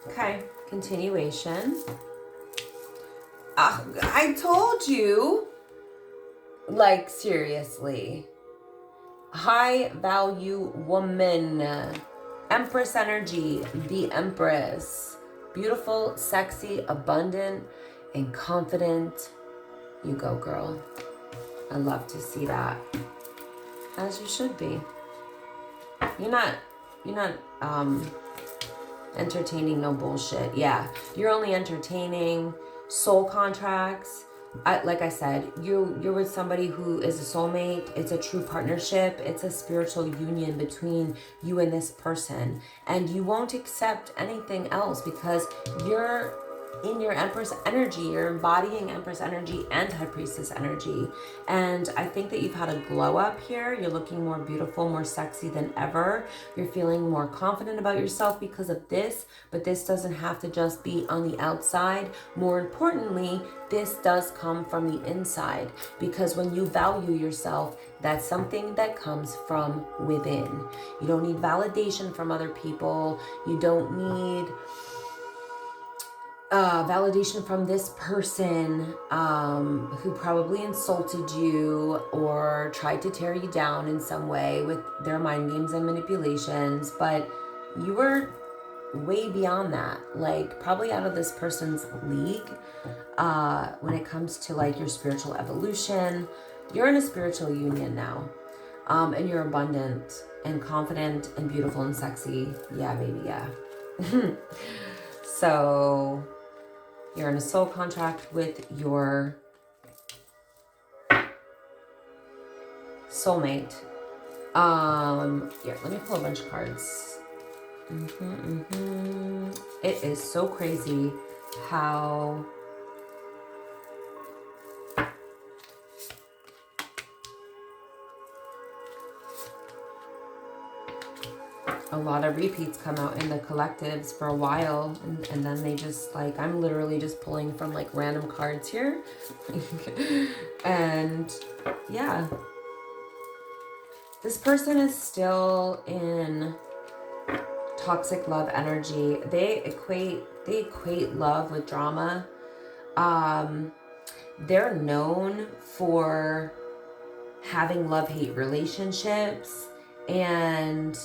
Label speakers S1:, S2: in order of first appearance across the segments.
S1: Okay, continuation. I told you, like, seriously. High value woman. Empress energy, the Empress. Beautiful, sexy, abundant, and confident. You go, girl. I love to see that. As you should be. You're not entertaining no bullshit. Yeah, you're only entertaining soul contracts. Like I said, you're with somebody who is a soulmate. It's a true partnership. It's a spiritual union between you and this person, and you won't accept anything else because you're in your Empress energy. You're embodying Empress energy and High Priestess energy. And I think that you've had a glow up here. You're looking more beautiful, more sexy than ever. You're feeling more confident about yourself because of this, but this doesn't have to just be on the outside. More importantly, this does come from the inside, because when you value yourself, that's something that comes from within. You don't need validation from other people. You don't need validation from this person who probably insulted you or tried to tear you down in some way with their mind games and manipulations. But you were way beyond that, like probably out of this person's league when it comes to like your spiritual evolution. You're in a spiritual union now, and you're abundant and confident and beautiful and sexy. Yeah, baby, yeah. So you're in a soul contract with your soulmate. Yeah, let me pull a bunch of cards. It is so crazy how a lot of repeats come out in the collectives for a while, and then they just like, I'm literally just pulling from like random cards here. And yeah, this person is still in toxic love energy. They equate love with drama. They're known for having love-hate relationships, and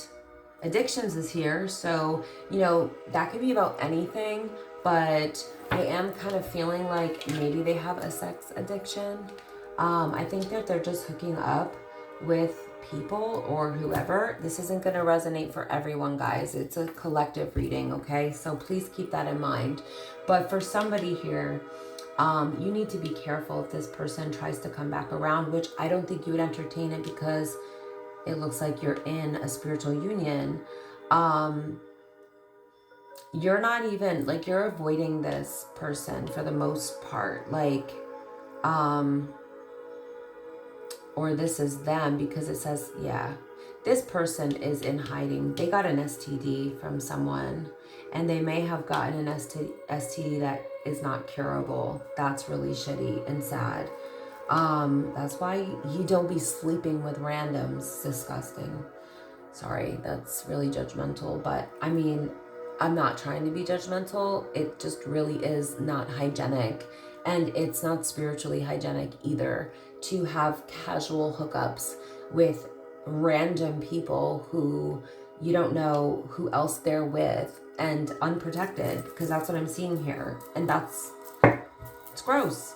S1: addictions is here. So, you know, that could be about anything, but I am kind of feeling like maybe they have a sex addiction. I think that they're just hooking up with people or whoever. This isn't going to resonate for everyone, guys. It's a collective reading, okay? So please keep that in mind. But for somebody here, you need to be careful if this person tries to come back around, which I don't think you would entertain it because it looks like you're in a spiritual union. You're not even, like, you're avoiding this person for the most part. Like, or this is them, because it says, yeah, this person is in hiding. They got an STD from someone, and they may have gotten an STD that is not curable. That's really shitty and sad. That's why you don't be sleeping with randoms. Disgusting. Sorry, that's really judgmental, but I mean, I'm not trying to be judgmental. It just really is not hygienic, and it's not spiritually hygienic either to have casual hookups with random people who you don't know who else they're with, and unprotected, because that's what I'm seeing here, and it's gross.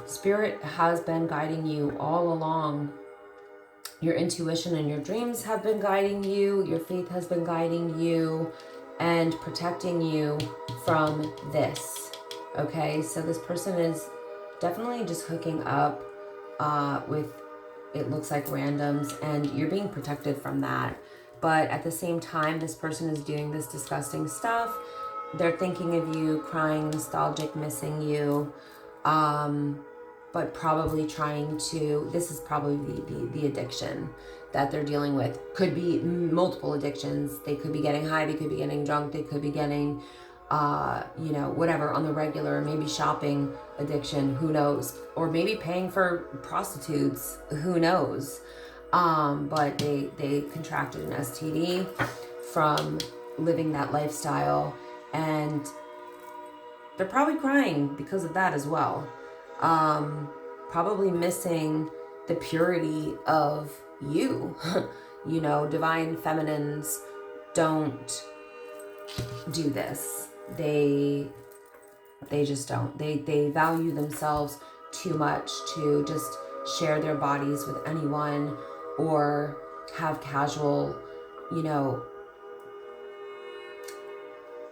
S1: Spirit has been guiding you all along. Your intuition and your dreams have been guiding you. Your faith has been guiding you and protecting you from this. Okay, so this person is definitely just hooking up with, it looks like, randoms, and you're being protected from that. But at the same time, this person is doing this disgusting stuff. They're thinking of you, crying, nostalgic, missing you, but probably trying to, this is probably the addiction that they're dealing with. Could be multiple addictions. They could be getting high, they could be getting drunk, they could be getting, you know, whatever on the regular, maybe shopping addiction, who knows? Or maybe paying for prostitutes, who knows? but they contracted an STD from living that lifestyle, and they're probably crying because of that as well. Probably missing the purity of you. You know, divine feminines don't do this. They just don't. They value themselves too much to just share their bodies with anyone or have casual, you know,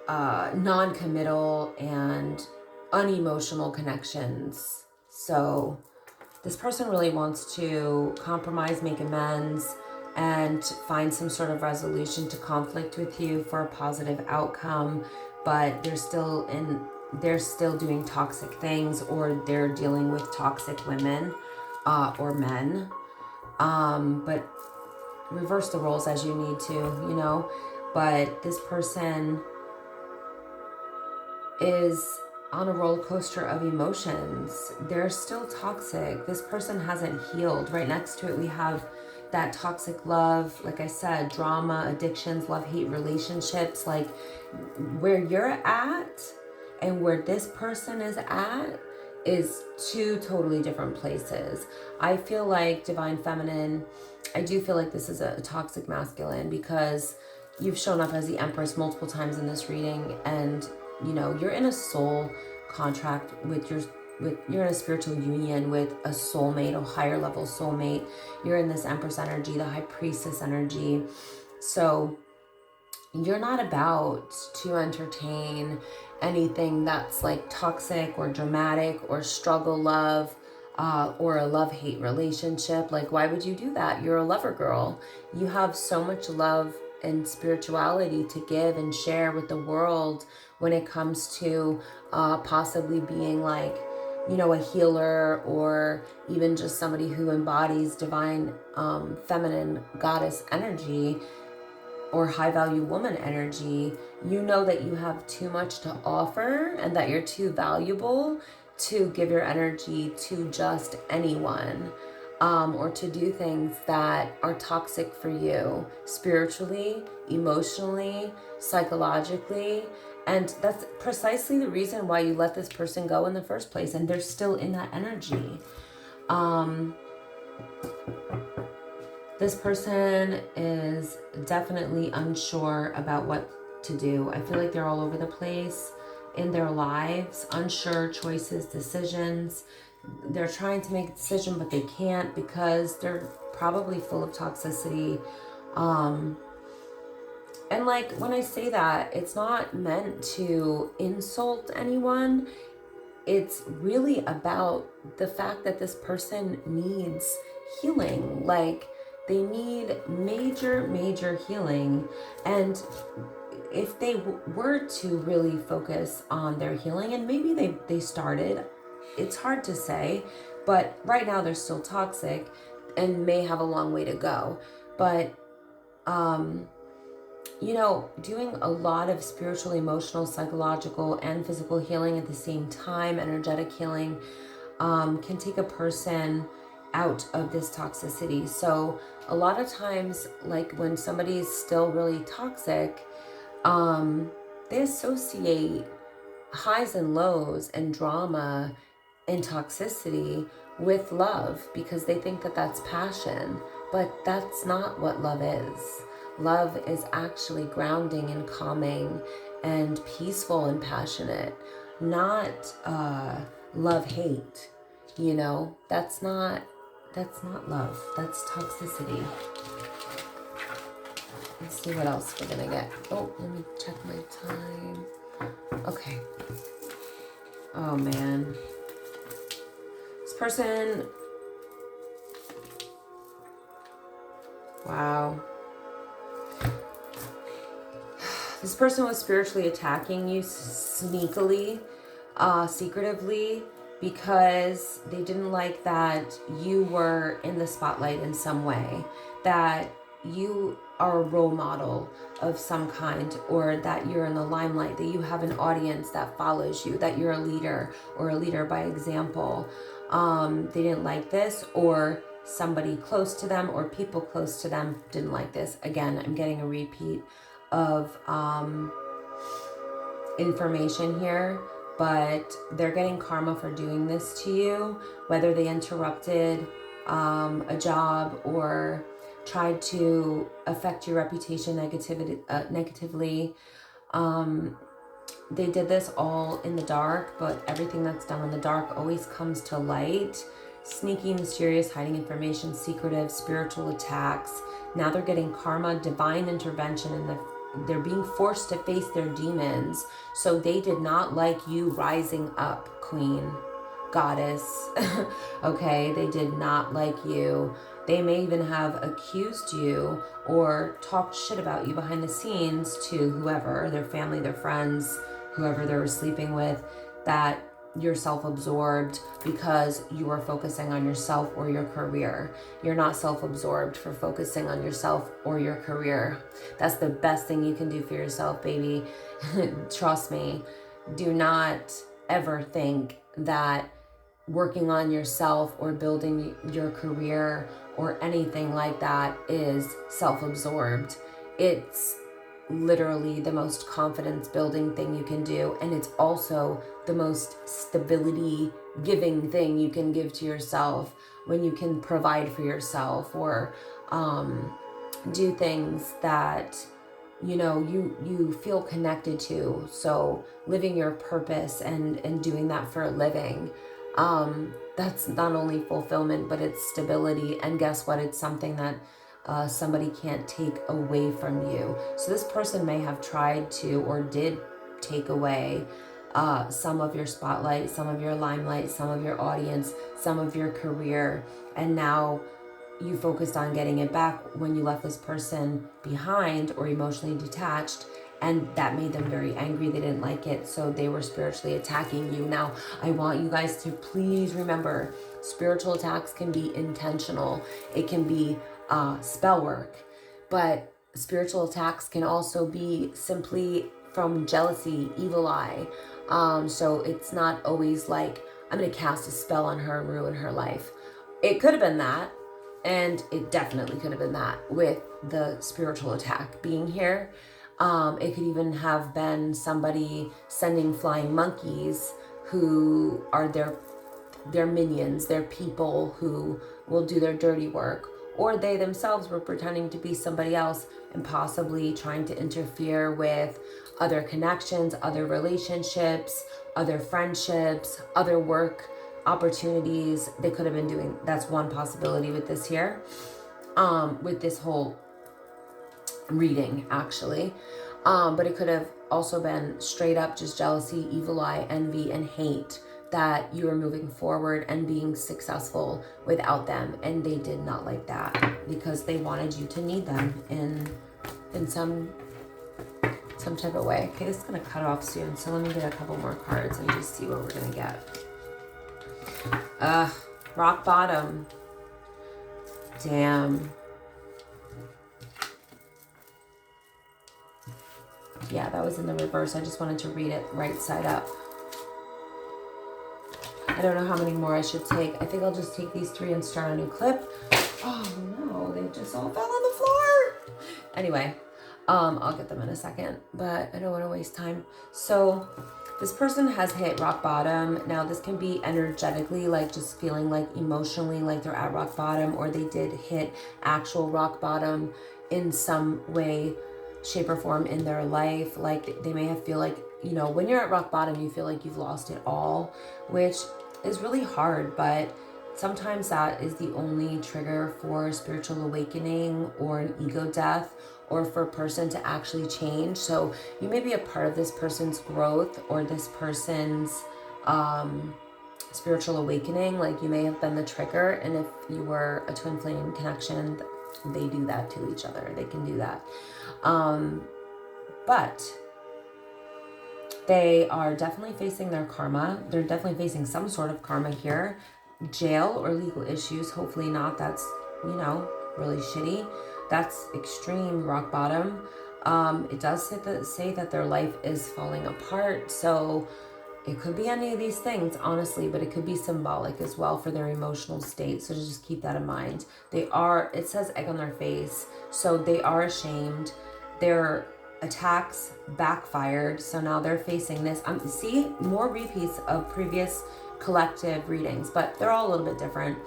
S1: non-committal and unemotional connections. So this person really wants to compromise, make amends, and find some sort of resolution to conflict with you for a positive outcome, but they're still doing toxic things, or they're dealing with toxic women or men. But reverse the roles as you need to, you know. But this person is on a roller coaster of emotions. They're still toxic. This person hasn't healed. Right next to it, we have that toxic love, like I said, drama, addictions, love-hate relationships. Like where you're at and where this person is at is two totally different places. I feel like divine feminine, I do feel like this is a toxic masculine, because you've shown up as the Empress multiple times in this reading, and you know, you're in a soul contract you're in a spiritual union with a soulmate, a higher level soulmate. You're in this Empress energy, the High Priestess energy. So you're not about to entertain anything that's like toxic or dramatic or struggle love or a love-hate relationship. Like, why would you do that? You're a lover girl. You have so much love and spirituality to give and share with the world when it comes to possibly being like, you know, a healer, or even just somebody who embodies divine feminine goddess energy or high value woman energy. You know that you have too much to offer and that you're too valuable to give your energy to just anyone, or to do things that are toxic for you spiritually, emotionally, psychologically. And that's precisely the reason why you let this person go in the first place, and they're still in that energy. This person is definitely unsure about what to do. I feel like they're all over the place in their lives, unsure choices, decisions. They're trying to make a decision, but they can't because they're probably full of toxicity. And like when I say that, it's not meant to insult anyone. It's really about the fact that this person needs healing. Like they need major healing. And if they were to really focus on their healing, and maybe they started, it's hard to say, but right now they're still toxic and may have a long way to go. But you know, doing a lot of spiritual, emotional, psychological, and physical healing at the same time, energetic healing, can take a person out of this toxicity. So a lot of times, like when somebody's still really toxic, they associate highs and lows and drama and toxicity with love because they think that that's passion, but that's not what love is. Love is actually grounding and calming and peaceful and passionate, not love-hate. You know, that's not love. That's toxicity. Let's see what else we're gonna get. Oh, let me check my time. Okay. Oh man. This person. Wow. This person was spiritually attacking you sneakily, secretively, because they didn't like that you were in the spotlight in some way, that you are a role model of some kind, or that you're in the limelight, that you have an audience that follows you, that you're a leader or a leader by example. They didn't like this, or somebody close to them or people close to them didn't like this. Again, I'm getting a repeat of information here, but they're getting karma for doing this to you, whether they interrupted a job or tried to affect your reputation negatively. They did this all in the dark, but everything that's done in the dark always comes to light. Sneaky, mysterious, hiding information, secretive, spiritual attacks. Now they're getting karma, divine intervention, and they're being forced to face their demons. So they did not like you rising up, queen, goddess. Okay, they did not like you. They may even have accused you or talked shit about you behind the scenes to whoever, their family, their friends, whoever they were sleeping with, that you're self-absorbed because you are focusing on yourself or your career. You're not self-absorbed for focusing on yourself or your career. That's the best thing you can do for yourself, baby. Trust me. Do not ever think that working on yourself or building your career or anything like that is self-absorbed. It's literally the most confidence building thing you can do, and it's also the most stability giving thing you can give to yourself when you can provide for yourself or do things that you feel connected to. So living your purpose and doing that for a living, that's not only fulfillment, but it's stability. And guess what? It's something that somebody can't take away from you. So this person may have tried to or did take away some of your spotlight, some of your limelight, some of your audience, some of your career, and now you focused on getting it back when you left this person behind or emotionally detached, and that made them very angry. They didn't like it, so they were spiritually attacking you. Now, I want you guys to please remember, spiritual attacks can be intentional. It can be spell work, but spiritual attacks can also be simply from jealousy, evil eye. So it's not always like, I'm going to cast a spell on her and ruin her life. It could have been that, and it definitely could have been that with the spiritual attack being here. It could even have been somebody sending flying monkeys who are their minions, their people who will do their dirty work, or they themselves were pretending to be somebody else and possibly trying to interfere with other connections, other relationships, other friendships, other work opportunities. They could have been doing, that's one possibility with this here, with this whole reading actually. But it could have also been straight up just jealousy, evil eye, envy, and hate, that you were moving forward and being successful without them, and they did not like that because they wanted you to need them in some type of way. Okay, this is gonna cut off soon, so let me get a couple more cards and just see what we're gonna get. Rock bottom. Damn. Yeah, that was in the reverse. I just wanted to read it right side up. I don't know how many more I should take. I think I'll just take these 3 and start a new clip. Oh no, they just all fell on the floor. Anyway, I'll get them in a second, but I don't want to waste time. So this person has hit rock bottom. Now this can be energetically, like just feeling like emotionally like they're at rock bottom, or they did hit actual rock bottom in some way, shape or form in their life. Like they may have feel like, when you're at rock bottom, you feel like you've lost it all, which is really hard, but sometimes that is the only trigger for spiritual awakening or an ego death, or for a person to actually change. So you may be a part of this person's growth or this person's spiritual awakening. Like you may have been the trigger, and if you were a twin flame connection, they do that to each other. They can do that. But they are definitely facing their karma. They're definitely facing some sort of karma here. Jail or legal issues. Hopefully not. That's, really shitty. That's extreme rock bottom. It does say that their life is falling apart. So It could be any of these things, honestly, but it could be symbolic as well for their emotional state. So just keep that in mind. It says egg on their face. So they are ashamed. Their attacks backfired. So now they're facing this. See, more repeats of previous collective readings, but they're all a little bit different.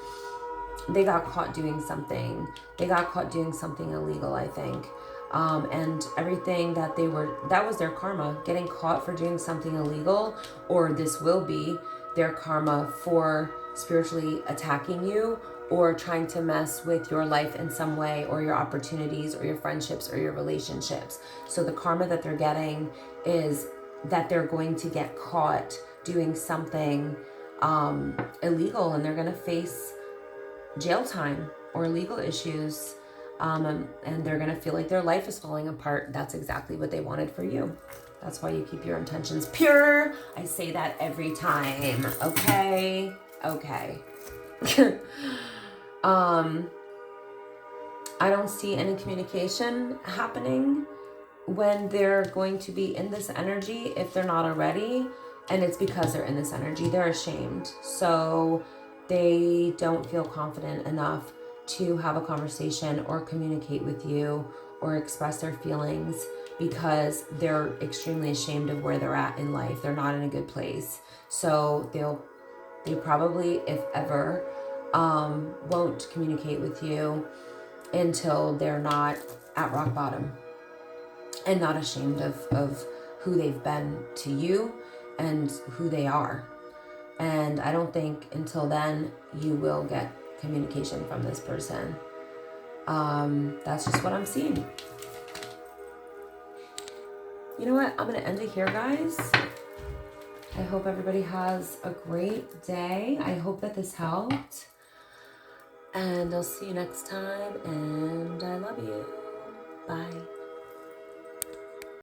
S1: They got caught doing something. They got caught doing something illegal, I think. And everything that was their karma, getting caught for doing something illegal, or this will be their karma for spiritually attacking you or trying to mess with your life in some way, or your opportunities or your friendships or your relationships. So the karma that they're getting is that they're going to get caught doing something illegal, and they're going to face jail time or legal issues. And they're going to feel like their life is falling apart. That's exactly what they wanted for you. That's why you keep your intentions pure. I say that every time. Okay. I don't see any communication happening when they're going to be in this energy, if they're not already. And it's because they're in this energy. They're ashamed. So they don't feel confident enough to have a conversation or communicate with you or express their feelings, because they're extremely ashamed of where they're at in life. They're not in a good place. So they probably, if ever, won't communicate with you until they're not at rock bottom and not ashamed of who they've been to you and who they are. And I don't think until then you will get communication from this person. That's just what I'm seeing. You know what? I'm going to end it here, guys. I hope everybody has a great day. I hope that this helped. And I'll see you next time. And I love you. Bye.